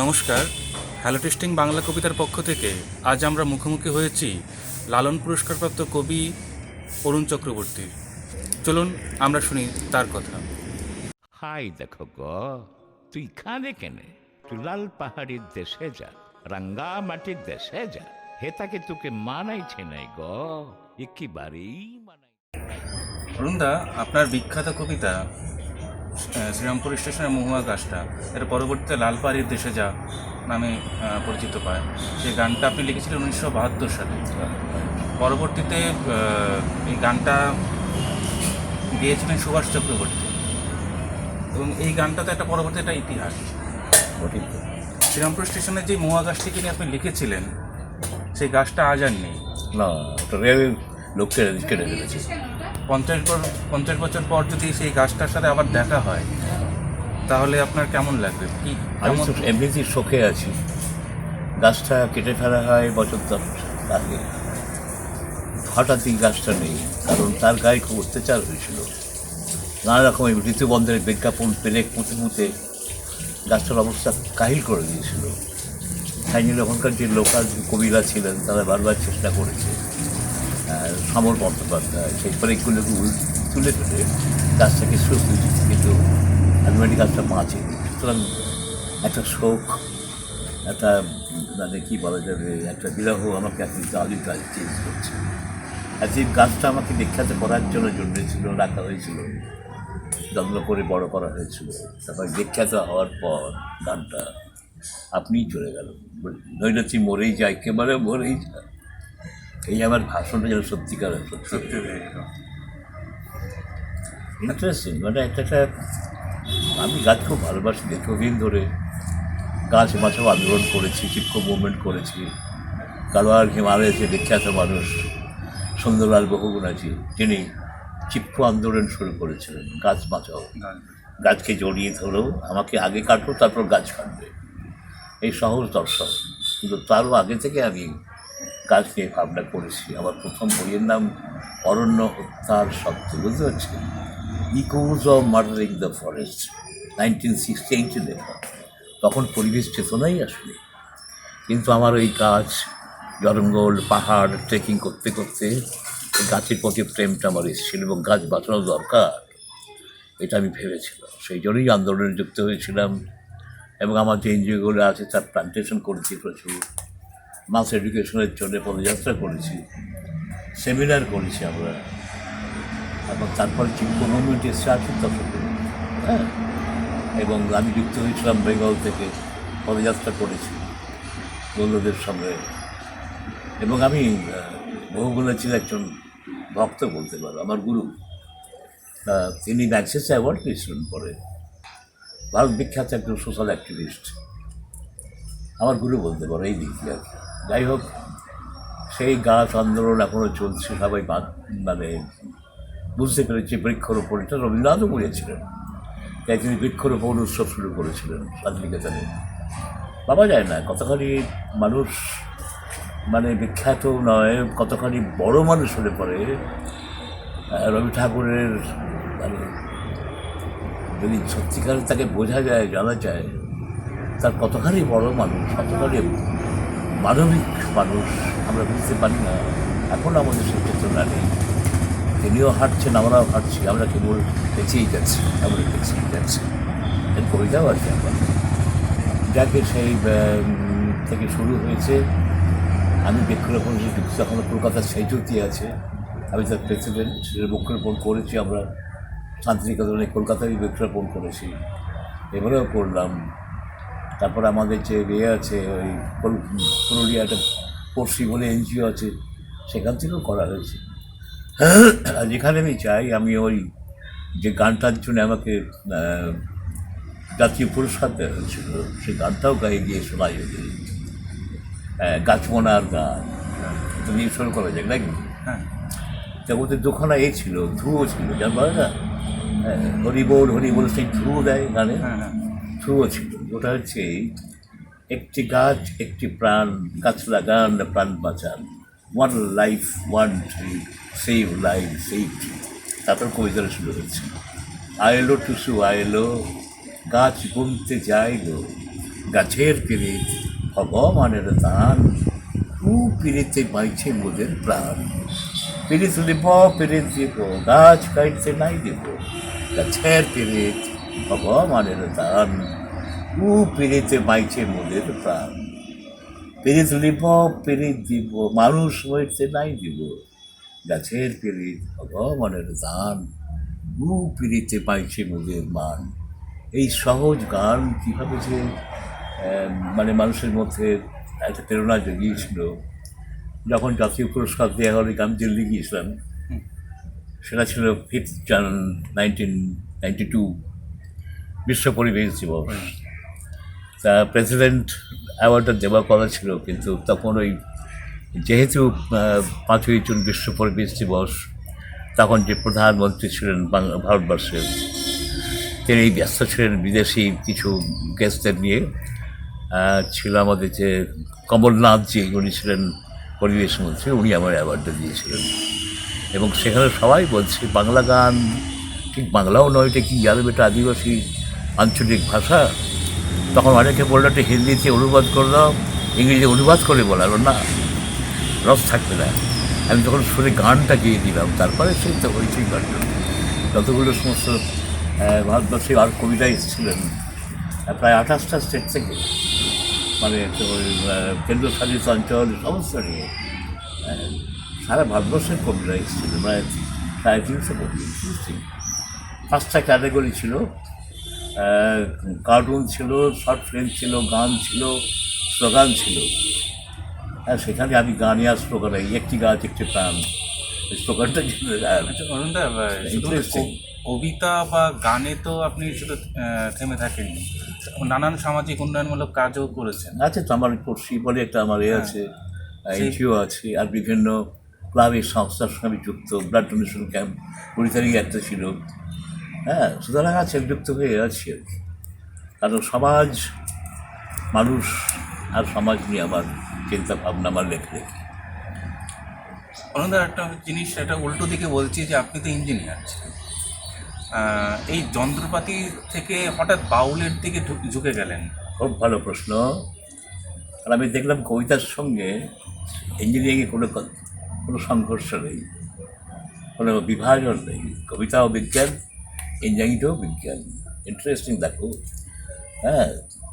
নমস্কার, hello testing Bangla কবিতার পক্ষ থেকে আজ আমরা মুখোমুখি হয়েছি লালন পুরস্কারপ্রাপ্ত কবি অরুণ চক্রবর্তীর। চলুন আমরা শুনি তার কথা। হাই দেখো গো, তুই কাঁদে কেনে? তুই লাল পাহাড়ির দেশে যা, রাঙ্গা মাটির দেশে যা, হেতাকে তোকে মানাইছে নাই গো, একেবারেই মানাই। অরুণদা, আপনার বিখ্যাত কবিতা শ্রীরামপুর স্টেশনের মহুয়া গাছটা, এর পরবর্তীতে লাল পাহাড়ির দেশে যা নামে পরিচিত পায়। সেই গানটা আপনি লিখেছিলেন 1972 সালে। পরবর্তীতে এই গানটা গেয়েছিলেন সুভাষ চক্রবর্তী, এবং এই গানটা তো একটা পরবর্তী একটা ইতিহাস। শ্রীরামপুর স্টেশনের যে মহুয়া গাছটিকে নিয়ে আপনি লিখেছিলেন, সেই গাছটা আজ আর নেই। না, ওটা রেলের লোককে কেটে ফেলেছে। 50 বছর পর যদি সেই গাছটার সাথে আবার দেখা হয়, তাহলে আপনার কেমন লাগবে? কি আমি তো এমনিতেই শোকে আছি। গাছটা কেটে ফেলা হয় বছর 10 আগে, হঠাৎই গাছটা নেই, কারণ তার গায়ে খুব অত্যাচার হয়েছিল। নানা রকম ঋতুবন্ধের বিজ্ঞাপন পেলে পুঁতে পুঁতে গাছটার অবস্থা কাহিল করে দিয়েছিল। তাই জন্য ওখানকার যে লোকাল কবিরা ছিলেন তারা বারবার চেষ্টা করেছে। সমর বন্দ্যোপাধ্যায় সেই পরেগুলোকে তুলে তুলে গাছটাকে সুখ দিয়েছে, কিন্তু আলমারি গাছটা বাঁচেনি। সুতরাং একটা শোক, একটা মানে কী বলা যাবে, একটা বিরহ আমাকে এখন দালি কাজ চেঞ্জ করছে। আর যে গাছটা আমাকে বিখ্যাত করার জন্য জন্মেছিল, রাখা হয়েছিল, যত্ন করে বড় করা হয়েছিল, তারপর বিখ্যাত হওয়ার পর গানটা আপনিই চলে গেল। নৈরাচি মরেই যায়, একেবারে মরেই যায়। এই আমার ভাষণটা যেন সত্যিকার সত্যি হয়ে গেল। ইন্টারেস্টিং। মানে একটা আমি গাছ খুব ভালোবাসি, দীর্ঘদিন ধরে গাছ বাঁচাও আন্দোলন করেছি, চিপকো মুভমেন্ট করেছি। কালোয়ার হিমালয়ে যে বিখ্যাত মানুষ সুন্দরলাল বহুগুণাজি, যিনি চিপকো আন্দোলন শুরু করেছিলেন, গাছ বাঁচাও, গাছকে জড়িয়ে ধরেও আমাকে আগে কাটবো তারপর গাছ কাটবে, এই সহজ দর্শন। কিন্তু তারও আগে থেকে আমি গাছ নিয়ে ভাবনা করেছি। আমার প্রথম বইয়ের নাম অরণ্য হত্যার শব্দ, বুঝতে পারছি, ইকোজ অফ মার্ডারিং দ্য ফরেস্ট, 1968 লেখা। তখন পরিবেশ চেতনাই আসলে, কিন্তু আমার ওই গাছ, জঙ্গল, পাহাড় ট্রেকিং করতে করতে গাছের প্রতি প্রেমটা আমার এসেছিল, এবং গাছ বাঁচানো দরকার এটা আমি ভেবেছিলাম। সেই জন্যই আন্দোলনে যুক্ত হয়েছিলাম, এবং আমার যে এনজিওগুলো আছে তার প্লান্টেশন করেছি প্রচুর, মাস এডুকেশনের জন্য পদযাত্রা করেছি, সেমিনার করেছি আমরা। এবং তারপরে চিপকো মুভমেন্ট এসে আসি তখন, হ্যাঁ, এবং আমি যুক্ত হয়েছিলাম বেঙ্গল থেকে, পদযাত্রা করেছি বন্ধুদের সঙ্গে। এবং আমি বহুগুণাচির একজন ভক্ত বলতে পারো, আমার গুরু। তিনি ম্যাগসেসে অ্যাওয়ার্ড পেয়েছিলেন পরে, ভারত বিখ্যাত একজন সোশ্যাল অ্যাক্টিভিস্ট, আমার গুরু বলতে পারো এই দিক দিয়ে। যাই হোক, সেই গাছ আন্দোলন এখনও চলছে। সবাই মানে বুঝতে পেরেছি বৃক্ষরোপণ, এটা রবীন্দ্রনাথও বলেছিলেন, তাই তিনি বৃক্ষরোপণ উৎসব শুরু করেছিলেন শান্তিনিকেতনে। ভাবা যায় না কতখানি মানুষ মানে বিখ্যাত নয়, কতখানি বড় মানুষ হলে পরে রবি ঠাকুরের মানে যদি সত্যিকারে তাকে বোঝা যায়, জানা যায়, তার কতখানি বড় মানুষ, কতখানি মানবিক মানুষ আমরা বুঝতে পারি না। এখন আমাদের সেই চেতনা নেই। তিনিও হাঁটছেন, আমরাও হাঁটছি, আমরা কেবল বেঁচেই যাচ্ছি, আমরা বেঁচেই যাচ্ছি। এর কবিতাও আছে আমার, যাকে সেই থেকে শুরু হয়েছে। আমি বৃক্ষরোপণ যখন কলকাতার সেজুতি আছে, আমি তার প্রেসিডেন্ট, সেটা বৃক্ষরোপণ করেছি আমরা শান্তিনিকেতনে, কলকাতায় বৃক্ষরোপণ করেছি, এবারেও করলাম। তারপর আমাদের যে ইয়ে আছে, ওই পুরুলিয়া একটা পড়শি বলে এনজিও আছে, সেখান থেকেও করা হয়েছে। যেখানে আমি চাই, আমি ওই যে গানটার জন্য আমাকে জাতীয় পুরস্কার দেওয়া হয়েছিল, সেই গানটাও গায়ে গিয়ে শোনাই হয়েছে, গাছমোনার গান। তুমি শুরু করা যায় নাকি? হ্যাঁ, তা ওদের দুখানা ছিল, ধ্রুব ছিল, যার বলে না হরিবোল হরিবোল, সেই ধ্রুব দেয় গানে, ধ্রুব ছিল। ওটা হচ্ছে একটি গাছ একটি প্রাণ, গাছ লাগান প্রাণ বাঁচান, one life one tree, save life save tree. তারপর কবিতাটা শুরু হচ্ছে, আয়েলো টুসু আয়েলো, গাছ গুনতে যাইলো, গাছের পিরিত ভগবানের দান, ও পিরিতে বাইছে মোদের প্রাণ। পিরিত লিপ পিরিত দিব, গাছ কাটতে নাই দিব, গাছের পিরিত ভগবানের দান, ও পিরিতে বাইছে মোদের প্রাণ। পিরিত লিপ পিরিত দিব, মানুষ হইতে নাই দিব, গাছের পিরিত ভগবানের দান, ও পিরিতে পাইছে মোদের মান। এই সহজ গান কীভাবে যে মানে মানুষের মধ্যে একটা প্রেরণা জগিয়েছিল। যখন জাতীয় পুরস্কার দেওয়া হলে আমি দিল্লি গিয়েছিলাম, সেটা ছিল 5 জানুয়ারি 1992, বিশ্ব পরিবেশ দিবস। তা প্রেসিডেন্ট অ্যাওয়ার্ডটা দেওয়ার কথা ছিল, কিন্তু তখন ওই যেহেতু 5ই জুন বিশ্ব পরিবেশ দিবস, তখন যে প্রধানমন্ত্রী ছিলেন ভারতবর্ষের, তিনি ব্যস্ত ছিলেন বিদেশি কিছু গেস্টদের নিয়ে। ছিল আমাদের যে কমলনাথজি, উনি ছিলেন পরিবেশ মন্ত্রী, উনি আমার অ্যাওয়ার্ডটা দিয়েছিলেন। এবং সেখানে সবাই বলছে বাংলা গান ঠিক বাংলাও নয়, এটা কি যাবে, এটা আদিবাসী আঞ্চলিক ভাষা। তখন অনেকে বললো একটা হিন্দিতে অনুবাদ করলাম, ইংরেজিতে অনুবাদ করে বলালো না, রস থাকবে না। আমি তখন শুনে গানটা গিয়ে দিলাম, তারপরে সেই তো হয়েছে গানটা। যতগুলো সমস্ত ভারতবর্ষে আর কবিরা এসেছিলেন প্রায় 28টা স্টেট থেকে, মানে তো ওই কেন্দ্রশাসিত অঞ্চল সমস্ত নিয়ে সারা ভারতবর্ষের কবিরা এসেছিলেন, প্রায় 350 কবি। 5টা ক্যাটাগরি ছিল, কার্টুন ছিল, শর্ট ফিল্ম ছিল, গান ছিল, স্লোগান ছিল। হ্যাঁ, সেখানে আমি গানে আর স্লোগানে একটি গাছ একটি প্রাণ, এই স্লোগানটা আচ্ছা অরুণদা, শুধু কবিতা বা গানে তো আপনি শুধু থেমে থাকেননি, নানান সামাজিক উন্নয়নমূলক কাজও করেছেন। আছে তো, আমার পড়শি বলে একটা আমার আছে, এনজিও আছে, আর বিভিন্ন ক্লাবের সংস্থার সঙ্গে আমি যুক্ত। ব্লাড ডোনেশন ক্যাম্প 20 তারিখে একটা ছিল। হ্যাঁ, সুতরাং আছে, যুক্ত হয়ে আছি আর কি। কারণ সমাজ, মানুষ আর সমাজ নিয়ে আমার চিন্তা ভাবনা, আমার লেখালেখি। অরুণদা, একটা জিনিস, এটা উল্টো দিকে বলছি যে আপনি তো ইঞ্জিনিয়ার ছিলেন, এই যন্ত্রপাতি থেকে হঠাৎ বাউলের দিকে ঝুঁকে গেলেন। খুব ভালো প্রশ্ন। আর আমি দেখলাম কবিতার সঙ্গে ইঞ্জিনিয়ারিংয়ে কোনো সংঘর্ষ নেই, কোনো বিভাজন নেই। কবিতাও বিজ্ঞান, ইঞ্জিনিয়ারিংটাও বিজ্ঞান। ইন্টারেস্টিং দেখো। হ্যাঁ,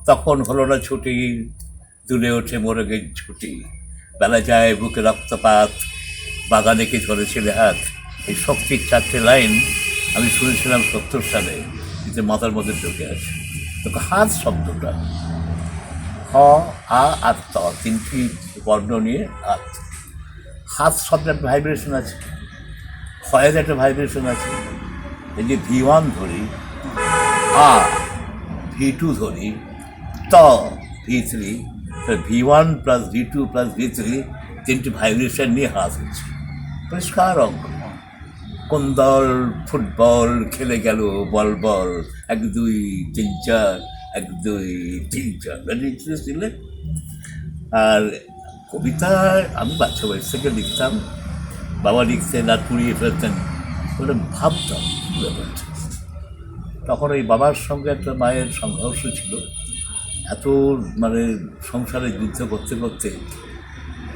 তখন হলো না ছুটি, দুলে ওঠে মোরগের ছুটি, বেলা যায় বুকে রক্তপাত, বাগানে কি ধরেছিলে হাত। এই শক্তির 4টে লাইন আমি শুনেছিলাম 70 সালে, কিন্তু মাথার মধ্যে ঢুকে আছে। তো হাত শব্দটা হ, আ আর ত, 3টি বর্ণ নিয়ে হাত। হাত শব্দের একটা ভাইব্রেশন আছে, হয়ের একটা ভাইব্রেশন আছে। এই যে V1 ধরি, আ V2 ধরি, ত V3, V1 plus V2 plus V3, 3টি ভাইব্রেশন নিয়ে হাত হচ্ছে। পরিষ্কার অঙ্ক। কোন দল ফুটবল খেলে গেল বল বল, 1 2 3 4, 1 2 3 4, ইন্টারেস্ট দিলে। আর কবিতা আমি বাচ্চা বয়স থেকে লিখতাম, বাবা লিখতেন আর পুড়িয়ে ফেলতেন, ওটা ভাবতাম ব্যাপারটা। তখন ওই বাবার সঙ্গে একটা মায়ের সংঘর্ষ ছিল। এত মানে সংসারে যুদ্ধ করতে করতে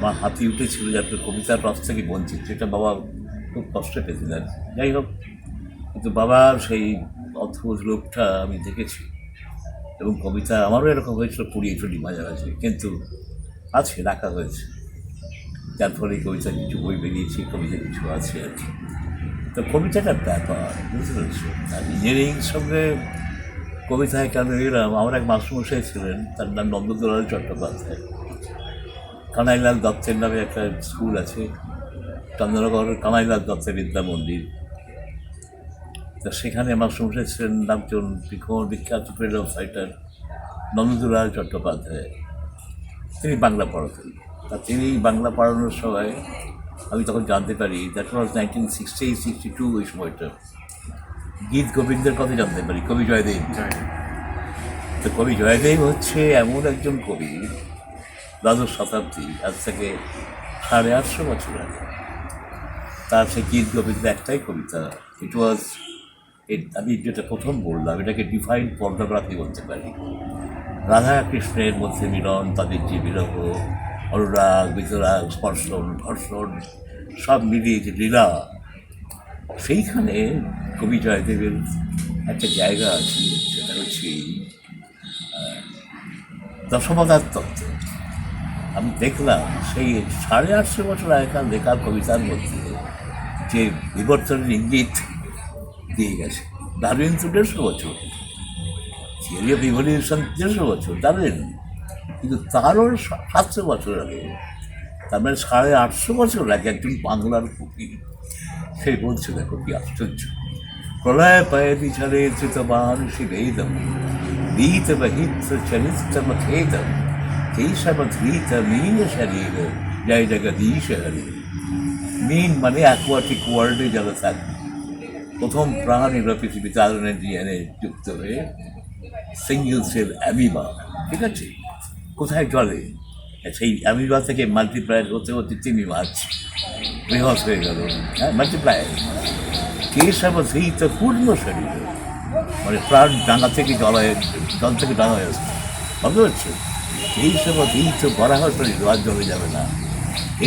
মা হাতিয়ে উঠেছিল যে একটা কবিতার রস থেকে বঞ্চিত, যেটা বাবা খুব কষ্ট পেয়েছিলেন। যাই হোক, কিন্তু বাবার সেই অদ্ভুত রূপটা আমি দেখেছি। এবং কবিতা আমারও এরকম হয়েছিল, পুড়িয়ে ফেলি মাঝামাঝি, কিন্তু আছে, রাখা হয়েছে। যার ফলে কবিতা কিছু বই বেরিয়েছি, কবিতা কিছু আছে আর কি। তো কবিতাটা ব্যাপার, বুঝতে পেরেছি। আর ইঞ্জিনিয়ারিং সঙ্গে কবিতায় কেন এলাম, আমার এক মাস্টারমশাই ছিলেন, তার নাম নন্দদলাল চট্টোপাধ্যায়। কানাইলাল দত্তের নামে একটা স্কুল আছে, চন্দ্রনগর কানাইলাল দত্তের বিদ্যা মন্দির। তা সেখানে মাস্টারমশাই ছিলেন নামজন বিখ্যাত ফ্রিডম ফাইটার নন্দদলাল চট্টোপাধ্যায়। তিনি বাংলা পড়াতেন। তা তিনি বাংলা পড়ানোর সময় আমি তখন জানতে পারি, দ্যাট ওয়াজ 1960-62, ওই সময়টা গীত গোবিন্দের কথা জানতে পারি, কবি জয়দেব। তো কবি জয়দেব হচ্ছে এমন একজন কবি, দ্বাদশ শতাব্দী, আজ থেকে 850 বছর আগে। তার সেই গীত গোবিন্দ একটাই কবিতা, ইট ওয়াজ, আমি যেটা প্রথম বললাম, এটাকে ডিফাইন্ড পর্নোগ্রাফি বলতে পারি। রাধা কৃষ্ণের মধ্যে মিলন, তাদের যে বিরহ, অনুরাগ, বিতরাগ, স্পর্শন, ধর্ষণ সব মিলিয়ে যে লীলা, সেইখানে কবি জয়দেবের একটা জায়গা আছে, সেটা হচ্ছে দশমদার তত্ত্ব। আমি দেখলাম সেই 850 বছর আগেকার লেখা কবিতার মধ্যে যে বিবর্তনের ইঙ্গিত দিয়ে গেছে। ডারউইন তো 150 বছর, থিওরি অফ ইভলিউশন 150 বছর, ডারউইন, কিন্তু তারও 700 বছর আগে, তার মানে 850 বছর আগে একজন বাংলার কবি সে বলছে, দেখো কি আশ্চর্য, প্রলয় পায়দি চলে চিতবান শিবেদম बीतवहित चरित्रमखेदम केशवधृत मीन शरीर जय जगदीश हरि। मीन মানে অ্যাকোয়াটিক ওয়ার্ল্ডে যারা থাকে, প্রথম প্রাণীরা পৃথিবীতে আলোনের ডিএনএ যুক্ত হয়ে সিঙ্গেল সেল অ্যামিবা, ঠিক আছে, কোথায় জলে, সেই অ্যামিবা থেকে মাল্টিপ্লায়ার হতে হতে তিনি মাছ বৃহৎ হয়ে গেল, হ্যাঁ, মাল্টিপ্লায়ার। কেশবধৃত পূর্ণ শরীর মানে প্রাণ ডাঙা থেকে জল থেকে ডাঙা হয়ে আসছে, বুঝতে পারছো? এই সব ধীত বরাহ শরীর আর জলে যাবে না।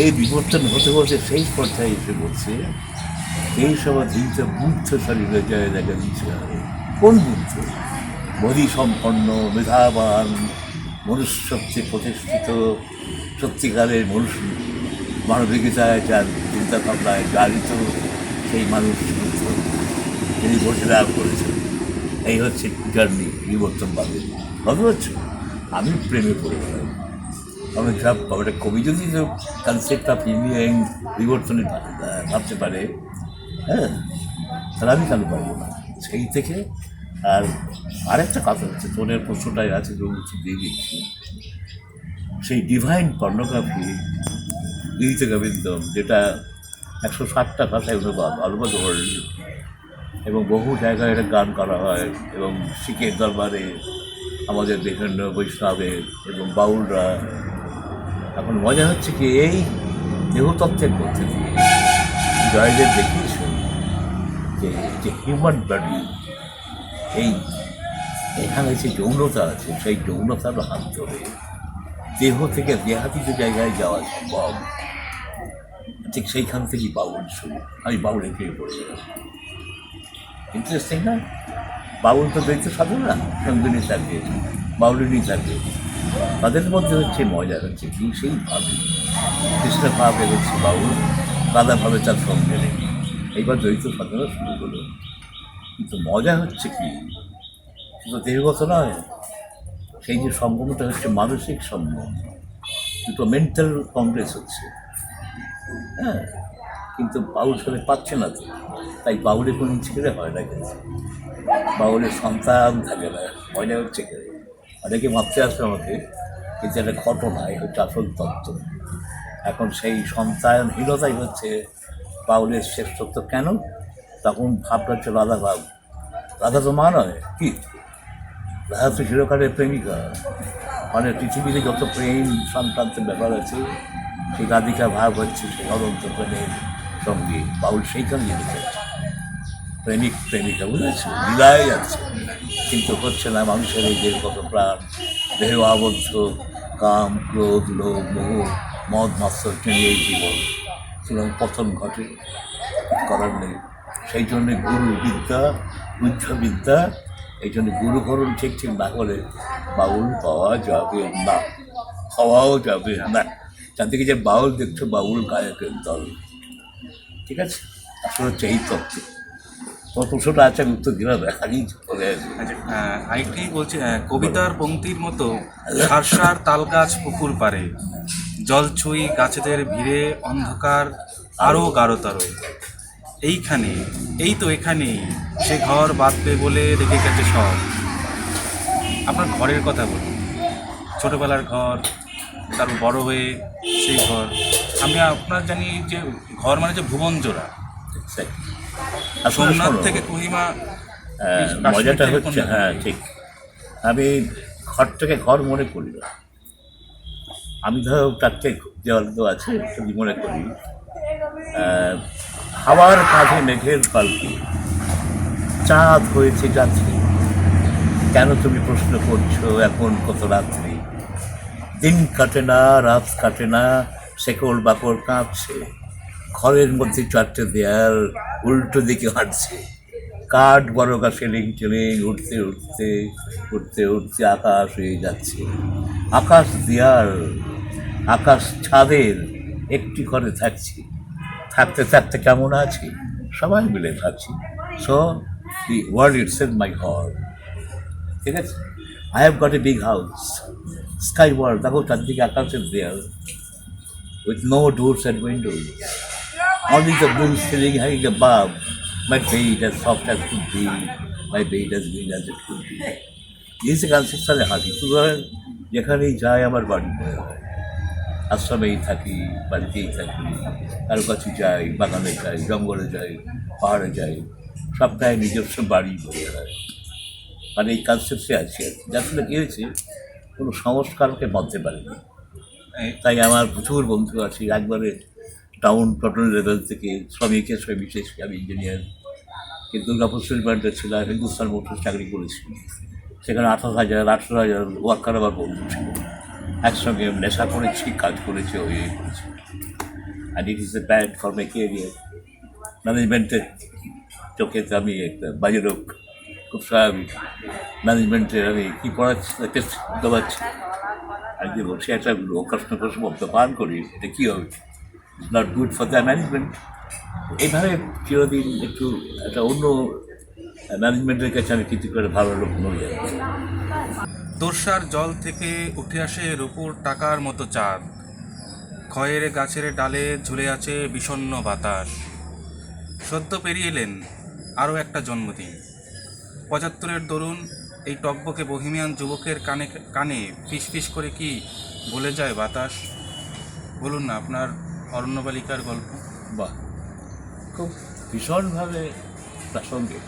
এই বিবর্তন হতে হতে সেই পর্যায়ে এসে বলছে, এই সব ধীত বুদ্ধ শরীরে জয় দেখা দিচ্ছে। কোন বুদ্ধ? বোধি সম্পন্ন, মেধাবান, মনুষ্যত্বে প্রতিষ্ঠিত, সত্যিকারের মানুষ, মানবিকতায় যার চিন্তা ভাবনায় জারিত সেই মানুষ বুদ্ধ, তিনি বসে লাভ করেছেন। এই হচ্ছে জার্নি বিবর্তনবাদের, বুঝতে পারছো? আমি প্রেমে পড়ে গেলাম। আমি সব একটা কবি যদি কনসেপ্ট অফ ইন্ডিয়ান বিবর্তনে ভাবতে পারে, হ্যাঁ, তাহলে আমি কেন পারবো না? সেই থেকে আর আরেকটা কথা হচ্ছে, তোনের প্রশ্নটাই আছে যে দিয়ে দিচ্ছি, সেই ডিভাইন পর্নোগ্রাফি গীত গোবিন্দম, যেটা 160টা ভাষায় অনুবাদ অল ওভার দ্য ওয়ার্ল্ড, এবং বহু জায়গায় এটা গান করা হয়, এবং শিখের দরবারে আমাদের বিভিন্ন বৈষ্ণবের এবং বাউলরা। এখন মজা হচ্ছে কি, এই দেহতত্ত্বের মধ্যে দিয়ে জয়দেব দেখিয়েছেন যে হিউম্যান বডি, এখানে যে যৌনতা আছে, সেই যৌনতার হাত ধরে দেহ থেকে দেহাতীত জায়গায় যাওয়া সম্ভব। ঠিক সেইখান থেকেই বাউল শুরু। আমি বাউলের প্রেমে পড়ে গেলাম। ইন্টারেস্টিং না? বাউল তো দ্বৈত সাধনা, সঙ্গিনী থাকে, বাউলিনী থাকে, তাদের মধ্যে হচ্ছে মজা হচ্ছে কি, সেই ভাবে কৃষ্ণ ভাবে হচ্ছে বাউল, রাধা ভাবে তার সঙ্গে নেই, এইবার দ্বৈত সাধনা শুরু হলো। কিন্তু মজা হচ্ছে কি, কিন্তু দেহগত নয়, সেই যে সম্ভবটা হচ্ছে মানসিক সম্ভব, দুটো মেন্টাল কংগ্রেস হচ্ছে, হ্যাঁ। কিন্তু বাউল সবাই পাচ্ছে না তো, তাই বাউলে কোনো ছেলে হয় না, কিন্তু বাউলের সন্তান থাকে না। মজা হচ্ছে কেন, অনেকে ভাবতে আসবে আমাকে, কিন্তু একটা ঘটনা, এই হচ্ছে আসল তত্ত্ব। এখন সেই সন্তানহীনতাই হচ্ছে বাউলের শ্রেষ্ঠত্ব। কেন? তখন ভাবটা হচ্ছে রাধা ভাব। রাধা তো মা নয়, কি রাধা তো চিরকালের প্রেমিকা, মানে পৃথিবীতে যত প্রেম সংক্রান্ত ব্যাপার আছে, সেই রাধিকা ভাব হচ্ছে সেই অনন্ত প্রেমের সঙ্গে বাউল সেইখানে যেতে চাইছে। প্রেমিক প্রেমিকা, বুঝেছে, লীলায় যাচ্ছে, কিন্তু হচ্ছে না। মানুষের এই দেহগত প্রাণ, দেহ আবদ্ধ, কাম, ক্রোধ, লোভ, মোহ, মদ মাৎসর্য নিয়ে এই জীবন, সুতরাং পতন ঘটে, করার নেই। সেই জন্যে গুরু বিদ্যা, বুদ্ধবিদ্যা, এই জন্য গুরুকরণ ঠিক ঠিক না হলে বাউল পাওয়া যাবে না, হওয়াও যাবে না। যাদেরকে যে বাউল দেখছো, বাউল গায়কের দল, ঠিক আছে? আসলে হচ্ছে এই তত্ত্ব। তোমার প্রশ্নটা আছে, আমি উত্তর দিলাম, এখানেই চলে আসবে। আচ্ছা, আরেকটি বলছি, কবিতার পংক্তির মতো সারসার তালগাছ পুকুর পারে, জলছুই গাছেদের ভিড়ে অন্ধকার আরও গাঢ়তর, এইখানে, এই তো এখানেই সে ঘর বাঁধবে বলে রেখে গেছে সব। আপনার ঘরের কথা বলুন, ছোটোবেলার ঘর, তারপর বড় হয়ে সেই ঘর। আমি আপনার জানি যে ঘর মানে যে ভুবন জোড়া, সোমনাথ থেকে কোহিমা। মজাটা হচ্ছে, হ্যাঁ ঠিক, আমি ঘরটাকে ঘর মনে করি না। আমি ধরো চারটে দেওয়াল তো আছে, যদি মনে করি হাওয়ার কাঁধে মেঘের পালকি, চাঁদ হয়েছে যাচ্ছে, কেন তুমি প্রশ্ন করছো এখন কত রাত্রি? দিন কাটে না, রাত কাটে না, শেকড় বাকড় কাঁপছে, ঘরের মধ্যে চারটে দেয়াল উল্টো দিকে হাঁটছে, কাঠ বড় গাছে লিং টিলিং উঠতে উঠতে উঠতে উঠতে আকাশ হয়ে যাচ্ছে। আকাশ দেয়াল, আকাশ ছাদের একটি ঘরে থাকছি, থাকতে থাকতে কেমন আছি, সবাই মিলে থাকছি। So the world it's in my হল। ঠিক আছে, I have got a big house, sky world, দেখো চারদিকে আকাশের দেয়াল, with no doors and windows, only the blue ceiling hanging above, my bed as soft as could be, my bed as green as it could be. এই যে কনসেপ্টটালে হাঁটি, সুতরাং যেখানেই যাই আমার বাড়ি মনে হয়। আশ্রমেই থাকি, বাড়িতেই থাকি, কারো কাছে যাই, বাগানে যাই, জঙ্গলে যাই, পাহাড়ে যাই, সবটাই নিজস্ব বাড়ি মনে হয়। মানে এই কনসেপ্টে আছি আর কি। যার ফলে কী হয়েছে, কোনো সংস্কারকে বাঁধতে পারেনি। তাই আমার প্রচুর বন্ধু আছে, একবারে টাউন টটন লেভেল থেকে শ্রমিকের সঙ্গে বিশেষ আমি ইঞ্জিনিয়ার, কিন্তু দুর্গাপুর স্টিল প্ল্যান্টে ছিলাম, হিন্দুস্তান মোটরস চাকরি করেছি, সেখানে 18,000 ওয়ার্কার আমার বন্ধু ছিল, একসঙ্গে নেশা করেছি, কাজ করেছি, ওই করেছি। And it is a bad for my career. ম্যানেজমেন্টের চোখে তো আমি একটা বাজে লোক, খুব স্বাভাবিক। ম্যানেজমেন্টের আমি কী পড়াচ্ছি, টেস্ট দেওয়াচ্ছি, আর যে বলছি একটা প্রশ্ন শব্দ পান করি, এটা কী হবে, it's not good for the management. এইভাবে চিরদিন একটু একটা অন্য ম্যানেজমেন্টের কাছে আমি কিছু করে ভালো লোক নই। তোর্ষার জল থেকে উঠে আসে রূপুর টাকার মতো চাঁদ, খয়ের গাছের ডালে ঝুলে আছে বিষণ্ণ বাতাস। সদ্য পেরিয়ে এলেন আরও একটা জন্মদিন, 75-এর দরুন এই টকবকে বহিমিয়ান যুবকের কানে কানে ফিস ফিস করে কি বলে যায় বাতাস? বলুন না আপনার অরণ্যবালিকার গল্প। বাহ, খুব ভীষণভাবে প্রাসঙ্গিক।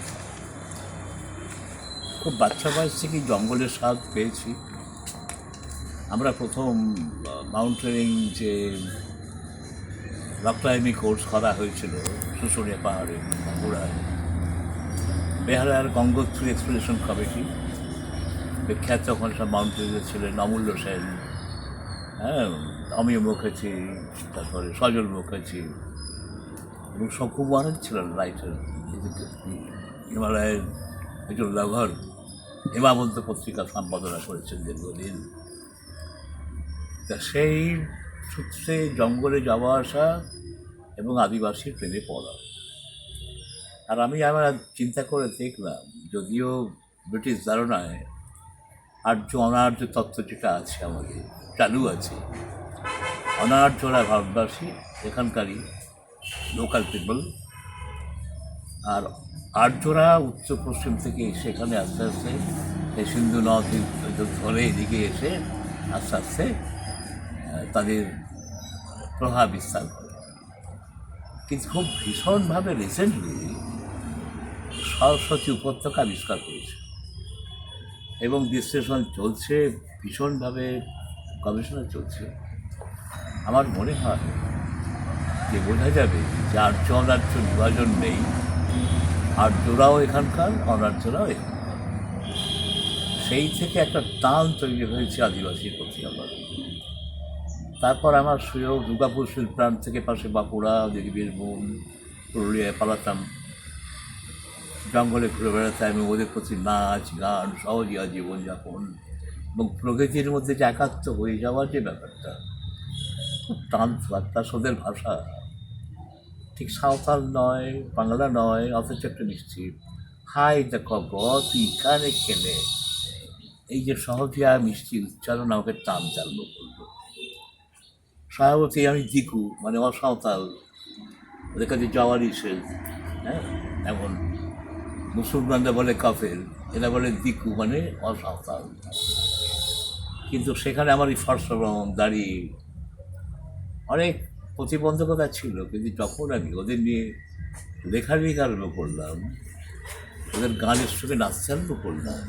খুব বাচ্চা বয়স থেকেই জঙ্গলের স্বাদ পেয়েছি। আমরা প্রথম মাউন্টেনিং যে রক ক্লাইম্বিং কোর্স করা হয়েছিল শুশুনিয়া পাহাড়ে, বাঁকুড়ায়, বেহালার গঙ্গোত্রী এক্সপ্লোরেশন কমিটি, বিখ্যাত ওখানে সব মাউন্টেনিয়ার ছিলেন অমূল্য সেন, হ্যাঁ, অমিয় মুখার্জি, তারপরে সজল মুখার্জি, এবং শঙ্কু মহারাজ ছিলেন রাইটার, হিমালয়ের একজন লাভার, হেমাবন্ত পত্রিকা সম্পাদনা করেছেন দীর্ঘদিন। তা সেই সূত্রে জঙ্গলে যাওয়া আসা এবং আদিবাসী প্রেমে পড়া। আর আমি আমার চিন্তা করে দেখলাম, যদিও ব্রিটিশ ধারণায় আর্য অনার্য তত্ত্ব যেটা আছে আমাদের চালু আছে, অনার্যরা ভারতবাসী, এখানকারই লোকাল পিপল, আর আর্যরা উত্তর পশ্চিম থেকে এসে এখানে আস্তে আস্তে এই সিন্ধু নদী ধরে এদিকে এসে আস্তে আস্তে তাদের প্রভাব বিস্তার করে। কিন্তু খুব ভীষণভাবে রিসেন্টলি সরস্বতী উপত্যকা আবিষ্কার করেছে এবং বিশ্লেষণ চলছে, ভীষণভাবে গবেষণা চলছে। আমার মনে হয় যে বোঝা যাবে যে আর্য অনার্য বিভাজন নেই, আর্যরাও এখানকার, অনার্যরাও এখানকার। সেই থেকে একটা টান তৈরি হয়েছে আদিবাসীর প্রতি আমার। তারপর আমার সুযোগ দুর্গাপুর শিল্প্রাণ থেকে পাশে বাঁকুড়া, বীরভূম, পুরুলিয়ায় পালাতাম, জঙ্গলে ঘুরে বেড়াতাম এবং ওদের প্রতি নাচ গান, সহজিয়া জীবনযাপন এবং প্রকৃতির মধ্যে যে একাত্ম হয়ে যাওয়ার যে ব্যাপারটা, খুব টান বার্তা। ওদের ভাষা ঠিক সাঁওতাল নয়, বাংলা নয়, অথচ একটা মিষ্টি হাই দেখো গো তুই কানে কেনে, এই যে সহজিয়া মিষ্টি উচ্চারণ আমাকে টান চালু করলো। স্বভাবতই আমি দিকু, মানে অসাঁওতাল, ওদের কাছে যাওয়ার ইসে, হ্যাঁ, এমন মুসলমানরা বলে কাফের, এরা বলে দিকু, মানে অসাঁওতাল। কিন্তু সেখানে আমার এই ফর্সরম দাঁড়িয়ে অনেক প্রতিবন্ধকতা ছিল, কিন্তু যখন আমি ওদের নিয়ে লেখালেখি আরম্ভ করলাম, ওদের গানের সঙ্গে নাচতে আরম্ভ করলাম,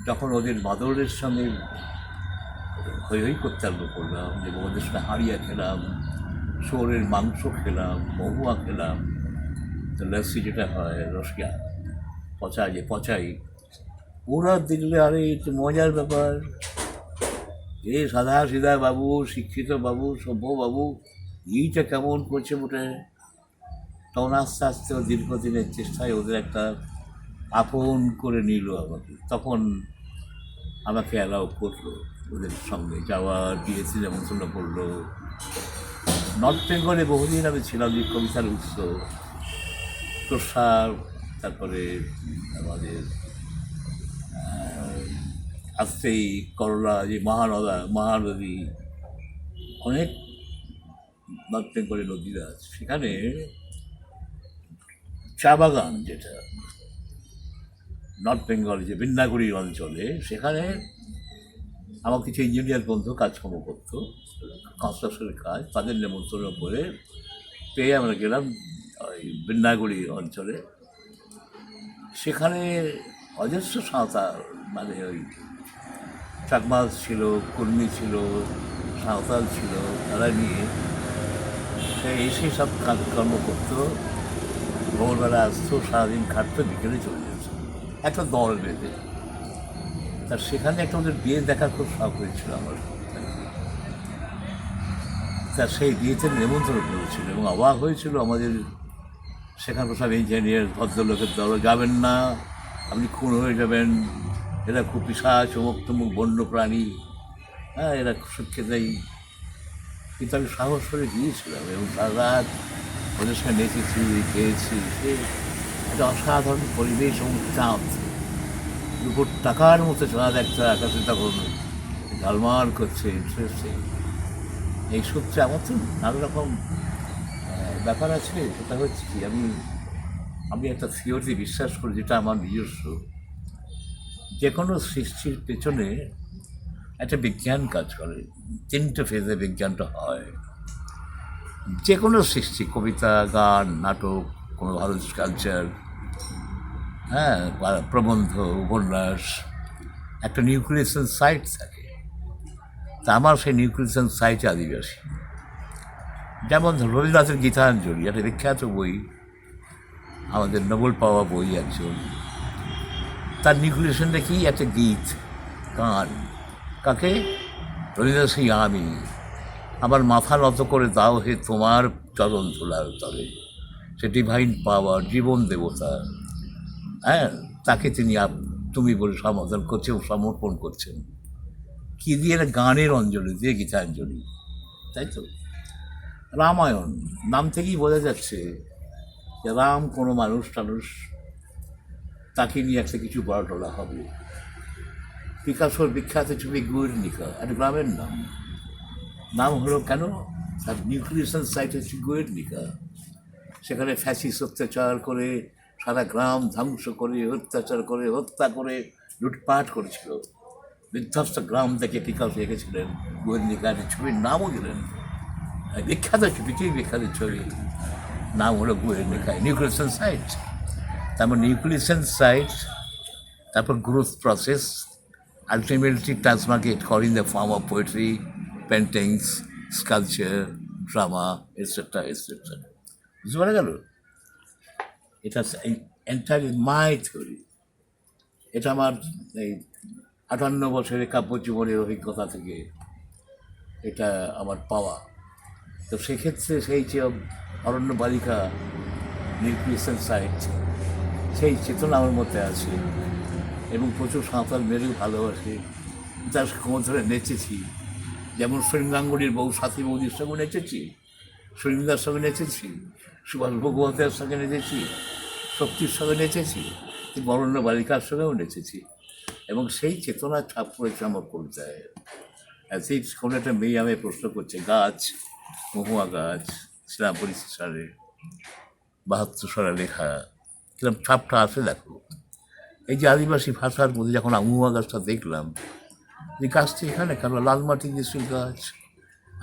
যখন ওদের মাদরের সঙ্গে হই হই করতে আরম্ভ করলাম, এবং ওদের সঙ্গে হাড়িয়া খেলাম, শুয়োরের মাংস খেলাম, মহুয়া খেলাম, লস্যি যেটা হয় রসিয়া পচাই, ওরা দেখলে আরে একটু মজার ব্যাপার, এ সাদা সিধা বাবু, শিক্ষিত বাবু, সভ্য বাবু, এইটা কেমন করছে মোটে। তখন আস্তে আস্তে দীর্ঘদিনের চেষ্টায় ওদের একটা আপন করে নিল আমাকে, তখন আমাকে অ্যালাউ করলো ওদের সঙ্গে যাওয়ার, বিএসসি নেমন্তন্ন করলো। নর্থ বেঙ্গলে বহুদিন আমি ছিলাম, যে কবিতার উৎস, প্রসার, তারপরে আমাদের আসতেই করলা, যে মহানদী, অনেক নর্থ বেঙ্গলে নদীরা আছে। সেখানে চা বাগান, যেটা নর্থ বেঙ্গল যে বিন্নাগুড়ি অঞ্চলে, সেখানে আমার কিছু ইঞ্জিনিয়ার বন্ধু কাজকর্ম করতো, কনস্ট্রাকশনের কাজ, তাদের নেমন্তন্ন করে পেয়ে আমরা গেলাম ওই বিন্নাগুড়ি অঞ্চলে। সেখানে অজস্র সাঁওতাল, মানে ওই চাকমা ছিল, কুর্মী ছিল, সাঁওতাল ছিল, তারা নিয়ে সে এসে সব কাজকর্ম করতো। ভোরবেলা আসতো, সারাদিন খাটতো, বিকেলে চলে যেত একটা দল বেঁধে। তা সেখানে একটা ওদের বিয়ে দেখার খুব শখ হয়েছিল আমার। তা সেই বিয়েতে নেমন্তন্ন করেছিল এবং অবাক হয়েছিল আমাদের সেখানকার সব ইঞ্জিনিয়ার ভদ্রলোকের দল, যাবেন না, আপনি খুন হয়ে যাবেন, এরা খুব পিশাচ, অমুক তমুক বন্য প্রাণী, হ্যাঁ এরা সুখেতেই। কিন্তু আমি সাহস করে গিয়েছিলাম এবং সারা রাত ওদের সঙ্গে নেচেছি, খেয়েছি। সে একটা অসাধারণ পরিবেশ এবং চাঁদ, দুপুর টাকার মতো চাঁদ একটা আকাশে তখন ঝলমাল করছে, ইন্টারেস্টিং। এই সূত্রে আমার তো নানা রকম ব্যাপার আছে। সেটা হচ্ছে কি, আমি একটা থিওরি বিশ্বাস করি, যেটা আমার নিজস্ব। যে কোনো সৃষ্টির পেছনে একটা বিজ্ঞান কাজ করে, তিনটে ফেজে বিজ্ঞানটা হয়। যে কোনো সৃষ্টি, কবিতা, গান, নাটক, কোনো ভালো কালচার, হ্যাঁ, প্রবন্ধ, উপন্যাস, একটা নিউক্লিয়েশন সাইট থাকে। তা আমার সেই নিউক্লিয়েশন সাইটে আদিবাসী। যেমন রবীন্দ্রনাথের গীতাঞ্জলি, একটা বিখ্যাত বই, আমাদের নোবেল পাওয়া বই একজন। তার নিউক্লিয়েশনটা কি, একটা গীত, গান। কাকে? রবীন্দ্রনাথ সিং, আমি আমার মাথা নত করে দাও হে তোমার চরণ ধুলার তলে। সে ডিভাইন পাওয়ার, জীবন দেবতা, হ্যাঁ, তাকে তিনি তুমি বলে সম্বোধন করছেন, সমর্পণ করছেন। কী দিয়ে? গানের অঞ্জলি দিয়ে, গীতাঞ্জলি, তাই তো। রামায়ণ নাম থেকেই বোঝা যাচ্ছে যে রাম কোনো মানুষ, তাকে নিয়ে একটা কিছু বড় টলা হবে। পিকাসোর বিখ্যাত ছবি গুয়ের্নিকা, একটা গ্রামের নাম হলো কেন? তার নিউক্লিয়েশন সাইট হচ্ছে গুয়ের্নিকা। সেখানে ফ্যাসিস্ট অত্যাচার করে, সারা গ্রাম ধ্বংস করে, হত্যা করে লুটপাট করেছিল। বিধ্বস্ত গ্রাম থেকে পিকাসো এঁকেছিলেন গুয়ের্নিকা, ছবির নামও দিলেন। বিখ্যাত ছবি, বিখ্যাত ছবি, নাম হলো গুয়ের্নিকা, নিউক্লিয়েশন সাইট। তারপর নিউক্লিয়েশন সাইট, তারপর গ্রোথ প্রসেস, আলটিমেটলি ট্রান্সমার্কেট করে in the form of poetry, paintings, sculpture, drama, etcetera etcetera. বুঝতে পারা গেল? এটা এন্টায়ারলি মাই থিওরি। এটা আমার এই 58 বছরের কাব্য জীবনের অভিজ্ঞতা থেকে এটা আমার পাওয়া। তো সেক্ষেত্রে সেই যে অরণ্য বালিকা, নিউক্লিয়েশন সাইট, সেই চেতনা আমার মধ্যে আছে এবং প্রচুর সাঁওতাল মেরেও ভালোবাসে। তার সঙ্গে ধরে নেচেছি, যেমন সলিম গাঙ্গুলির বউ সাথী বৌদির সঙ্গে নেচেছি, সলিমদার সঙ্গে নেচেছি, সুভাষ ভগবতের সঙ্গে নেচেছি, শক্তির সঙ্গে নেচেছি, অরণ্য বালিকার সঙ্গেও নেচেছি। এবং সেই চেতনার ছাপ পড়েছে আমার কবিতায়। সেই কোনো একটা মেয়ে আমায় প্রশ্ন করছে, গাছ, মহুয়া গাছ, শ্রীরামপুরী সালে 72 সালে লেখা, কিরকম ছাপটা আছে দেখো। এই যে আদিবাসী ভাষার মধ্যে যখন মহুয়া গাছটা দেখলাম, যে গাছটা এখানে কেন, লাল মাটি দেশের গাছ,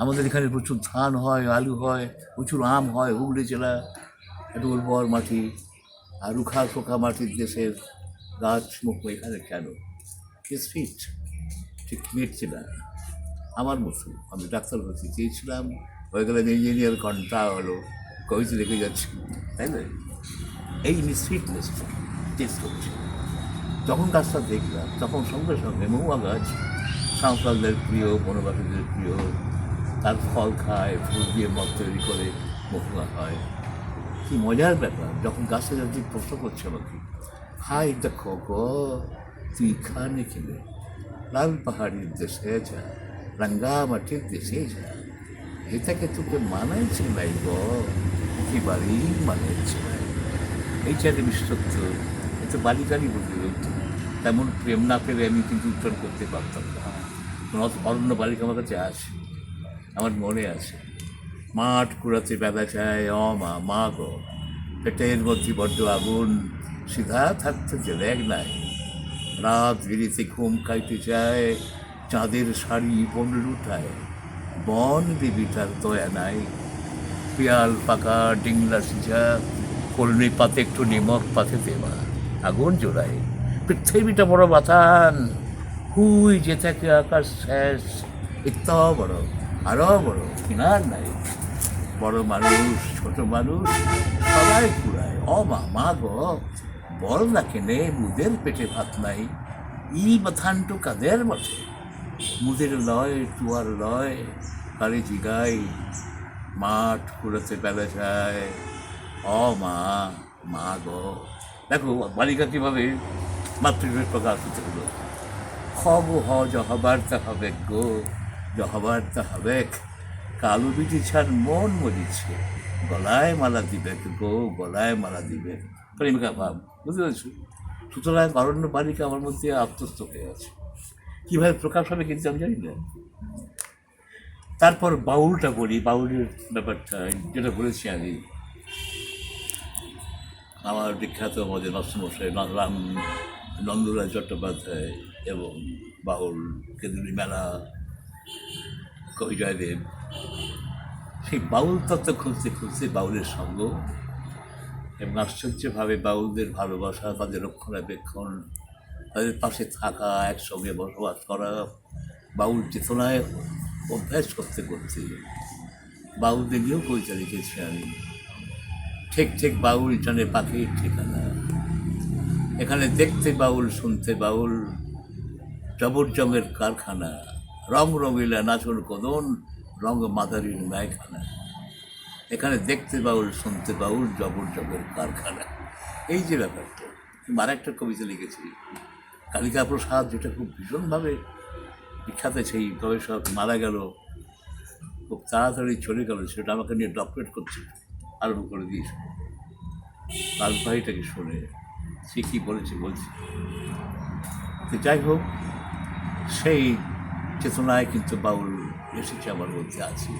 আমাদের এখানে প্রচুর ধান হয়, আলু হয়, প্রচুর আম হয়, হুগলি জেলা একটা উর্বর মাটি, আর রুখা শোখা মাটির দেশের গাছ মুখ এখানে কেন? ফিট ঠিক মিটছে না আমার মতো। আমি ডাক্তার হতে চেয়েছিলাম, হয়ে গেলে ইঞ্জিনিয়ার, ঘন্টা হলো, কবিতা লিখে যাচ্ছি, তাই না? এই মিসফিটনেসটা টেস্ট করছে। যখন গাছটা দেখলাম তখন সঙ্গে সঙ্গে মহুয়া গাছ সাঁওতালদের প্রিয়, বনবাসীদের প্রিয়, তার ফল খায়, ফুল দিয়ে মদ তৈরি করে মহুয়া হয়। কি মজার ব্যাপার, যখন গাছে যদি প্রশ্ন করছে আমাকে, হাই দেখো গো তুই খানে খেলে, লাল পাহাড়ির দেশে যা, রাঙ্গামাটির দেশে যা, এটাকে তোকে মানাইছে নাই গো, একেবারেই মানাইছে নাই। এই চাইতে বিশ্বত্ব এ তো বালিকারই বলতে হতো। তেমন প্রেম না পেলে আমি কিন্তু উত্তর করতে পারতাম না। অরণ্য বালিকা আমার কাছে আছে, আমার মনে আছে। মাঠ কুড়াতে বেলা চায় মা, মা গো, পেটের মধ্যে বড্ড আগুন, সিধা থাকতে যে রেগ নাই, রাত বেরিতে ঘুম খাইতে চায়, চাঁদের শাড়ি বন লুটায়, বন দেবীটার দয়া নাই, পিয়াল পাকা ডিংলা সিঝা, কলমি পাতে একটু নিমক পাতে দেওয়া, আগুন জোড়ায়, পৃথিবীটা বড় বাতান, হুই যে থাকে আকাশ শেষ, এত বড়, আরো বড়, কিনার নাই, বড় মানুষ ছোট মানুষ সবাই কুড়ায়, মা, মা গো, বল না কেনে মুদের পেটে ভাত নাই, ই বাথানটু কাদের বটে, মুদের লয় টুয়ার লয়, কারে জিগাই, মাঠ কুড়াতে বেলা যায়, মা, মা গো। দেখো বালিকা কীভাবে মাতৃরূপে প্রকাশিত হলো। গো হ যহবার হবে গো, যহবার হবে, কালো বিটি ছাড় মন মরিছে, গলায় মালা দিবে গো, গলায় মালা দিবে, প্রেমিকা ভাব, বুঝতে পেরেছো? সুতরাং অরণ্য বালিকা আমার মধ্যে আত্মস্থ হয়ে আছে। কীভাবে প্রকাশ হবে কিন্তু আমি জানি না। তারপর বাউলটা বলি, বাউলের ব্যাপারটা যেটা বলেছি আমি, আমার বিখ্যাত আমাদের মাস্টারমশাই রাম নন্দলাল চট্টোপাধ্যায় এবং বাউল কেন্দ্রী মেলা, কবি জয়দেব, সেই বাউল তত্ত্ব খুঁজতে খুঁজতে বাউলের সঙ্গ এবং আশ্চর্যভাবে বাউলদের ভালোবাসা, তাদের রক্ষণাবেক্ষণ, তাদের পাশে থাকা, একসঙ্গে বসবাস করা, বাউল চেতনায় অভ্যাস করতে করতে বাউলদের নিয়েও কবিতা লিখেছি আমি। ঠিক ঠিক বাউল জানে পাখির ঠিকানা, এখানে দেখতে বাউল, শুনতে বাউল, জবরজমের কারখানা, রং রঙিলা নাচন কদন, রঙ মাদারির নায়খানা, এখানে দেখতে বাউল, শুনতে বাউল, জবরজমের কারখানা। এই যে ব্যাপারটা, আর একটা কবিতা লিখেছি কালিকা প্রসাদ, যেটা খুব ভীষণভাবে বিখ্যাত, সেই গবেষক মারা গেল, খুব তাড়াতাড়ি চলে গেল, সেটা আমাকে নিয়ে ডক্টরেট করছে, আরম্ভ করে দিয়েছে। লালপাহিটাকে শুনে সে কী বলেছে বলছি। তো যাই হোক, সেই চেতনায় কিন্তু বাউল এসেছে আমার মধ্যে আছে।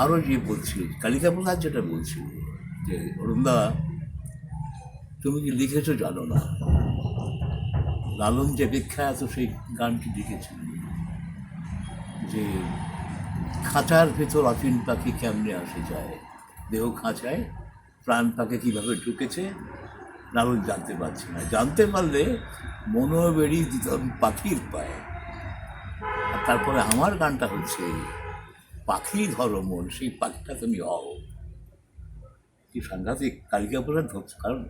আরও যে বলছি কালিকা প্রসাদ যেটা বলছি যে, অরুণদা তুমি কি লিখেছো জানো না, লালন যে বিখ্যাত সেই গানটি লিখেছিলেন যে, খাঁচার ভেতর অচিন পাখি কেমনে আসে যায়, দেহ খাঁচায় প্রাণ পাখি কীভাবে ঢুকেছে লালন জানতে পারছে না, জানতে পারলে মনও বেরিয়ে দিতাম পাখির পায়ে। আর তারপরে আমার গানটা হচ্ছে, পাখি ধরো মন, সেই পাখিটা তুমি হও। কি সাংঘাতিক কালিকা প্রসাদ ধরছে, কারণ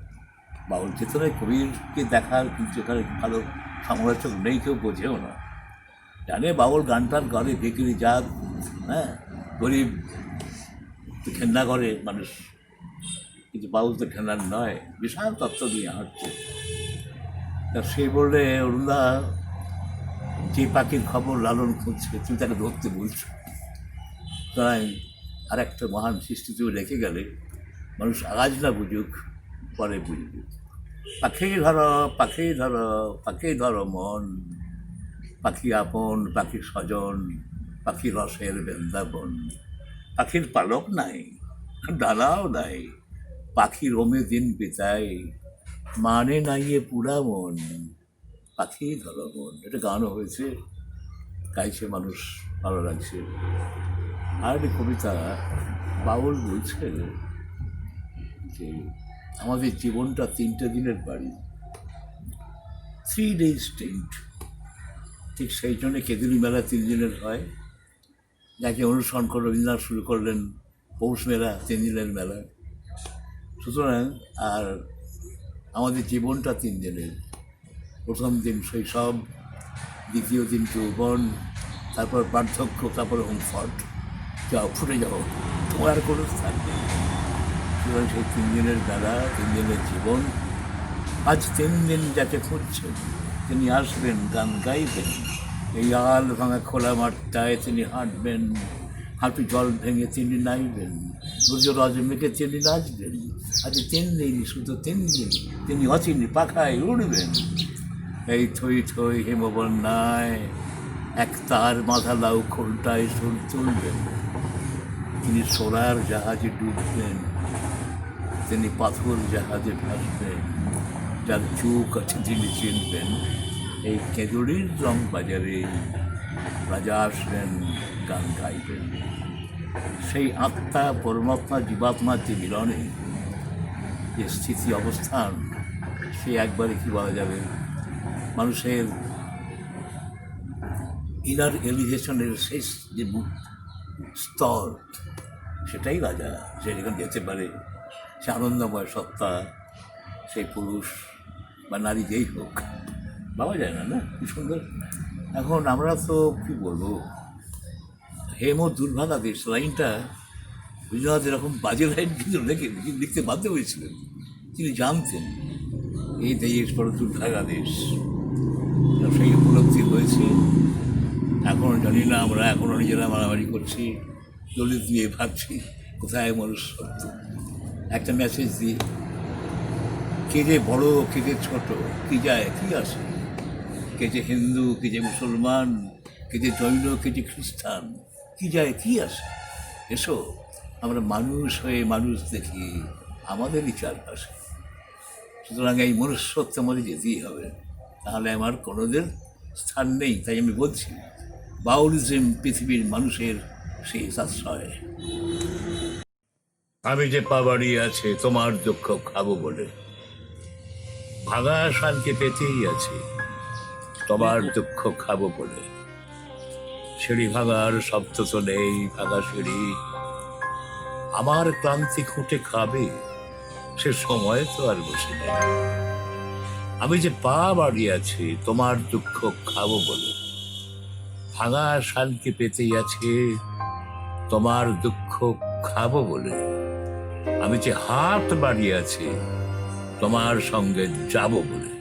বাউল চেতনায় কবিরকে দেখার কিন্তু এখানে ভালো সমালোচক নেই, কেউ বোঝেও না, জানে বাউল গানটার গানে বিক্রি যাক, হ্যাঁ, গরিব ঘেন্না করে মানুষ, কিন্তু বাউল তো ঘেন্নার নয়, বিশাল তত্ত্ব দিয়ে হাঁটছে। তা সে বললে, অরুণদা যে পাখির খবর লালন খুঁজছে তুমি তাকে ধরতে বলছো, তাই আর একটা মহান সৃষ্টি তুমি রেখে গেলে, মানুষ আজ না বুঝুক পরে বুঝবে, পাখি ধরো, পাখি ধরো, পাখি ধরো মন, পাখি আপন, পাখি স্বজন, পাখি রসের বৃন্দাবন, পাখির পালক নাই, ডানাও নাই, পাখি রোমে দিন বিতায়, মানে নাইয়ে পুরা মন, পাখি ধরো মন। এটা গানও হয়েছে, গাইছে মানুষ, ভালো লাগছে। আর একটি কবিতা বাউল বলছে যে, আমাদের জীবনটা 3টে দিনের বাড়ি, 3 days টেন্ট। ঠিক সেই জন্যে কেঁদুলি মেলা 3 দিনের হয়, যাকে অনুসরণ করে রবীন্দ্রনাথ শুরু করলেন পৌষ মেলা 3 দিনের মেলা। সুতরাং আর আমাদের জীবনটা 3 দিনের। প্রথম দিন শৈশব, দ্বিতীয় দিন যৌবন, তারপর বার্ধক্য, তারপর হোমফর্ট। যাও, ফুটে যাও, তোমার আর কোনো স্থান নেই। সুতরাং সেই 3 দিনের বেলা, 3 দিনের জীবন, আজ 3 দিন যাকে খুঁজছেন তিনি আসবেন, গান গাইবেন। এই আল ভাঙা খোলা মাঠটায় তিনি হাঁটবেন, হাঁটু জল ভেঙে তিনি নাইবেন, সূর্যরজ মেঘে তিনি নাচবেন। আজ 3 দিন, শুধু 3 দিন তিনি অচিনি পাখায় উড়বেন। এই থই থই হিমবন্যায় এক তার মাথালাও খোলটায় সুর তুলবেন। তিনি সোলার জাহাজে ডুববেন, তিনি পাথর জাহাজে ভাসবেন। যার চোখ আছে তিনি চিনবেন, এই কেজুরির রং বাজারে রাজা আসবেন, গান গাইবেন। সেই আত্মা পরমাত্মা জীবাত্মার যে মিলনে যে স্থিতি অবস্থান, সে একবারে কি বলা যাবে, মানুষের ইনার এলিভেশনের শেষ যে স্তর, সেটাই রাজা। সে যেখানে যেতে পারে, সে আনন্দময় সত্তা, সেই পুরুষ বা নারী যেই হোক, ভাবা যায় না, না কি সুন্দর। এখন আমরা তো কী বলবো, হেম দুর্ভাগা দেশ লাইনটা রবীন্দ্রনাথ এরকম বাজে লাইন কিন্তু লিখতে বাধ্য হয়েছিলেন। তিনি জানতেন এই দেশ বড় দুর্ভাগা দেশ, সেই উপলব্ধি হয়েছে। এখনও জানি না, আমরা এখনও নিজেরা মারামারি করছি, দলিত নিয়ে ভাবছি কোথায় মনুষ্যত্ব। একটা মেসেজ দিই, কে যে বড়, কে যে ছোট, কি যায় কি আসে, কে যে হিন্দু, কে যে মুসলমান, কে যে জৈন, কে যে খ্রিস্টান, কি যায় কি আসে। এসো আমরা মানুষ হয়ে মানুষ দেখি আমাদেরই চারপাশে। সুতরাং এই মনুষ্যত্ব আমাদের যেতেই হবে, তাহলে আমার কোনোদের স্থান নেই। তাই আমি বলছি, বাউলিজম পৃথিবীর মানুষের সেই আশ্রয়। আমি যে পা বাড়িয়ে আছে তোমার দুঃখ খাবো বলে, ভাঙা শানকে পেতেই আছে তোমার দুঃখ খাবো বলে। সিঁড়ি ভাঙার শব্দ তো নেই, ভাঙা সিঁড়ি আমার ক্লান্তি খুঁটে খাবে, সে সময় তো আর বসে নেই। আমি যে পা বাড়িয়ে আছি তোমার দুঃখ খাবো বলে, ভাঙা শানকে পেতেই আছে তোমার দুঃখ খাবো বলে। আমি যে হাত বাড়িয়ে আছি তোমার সঙ্গে যাব বলে।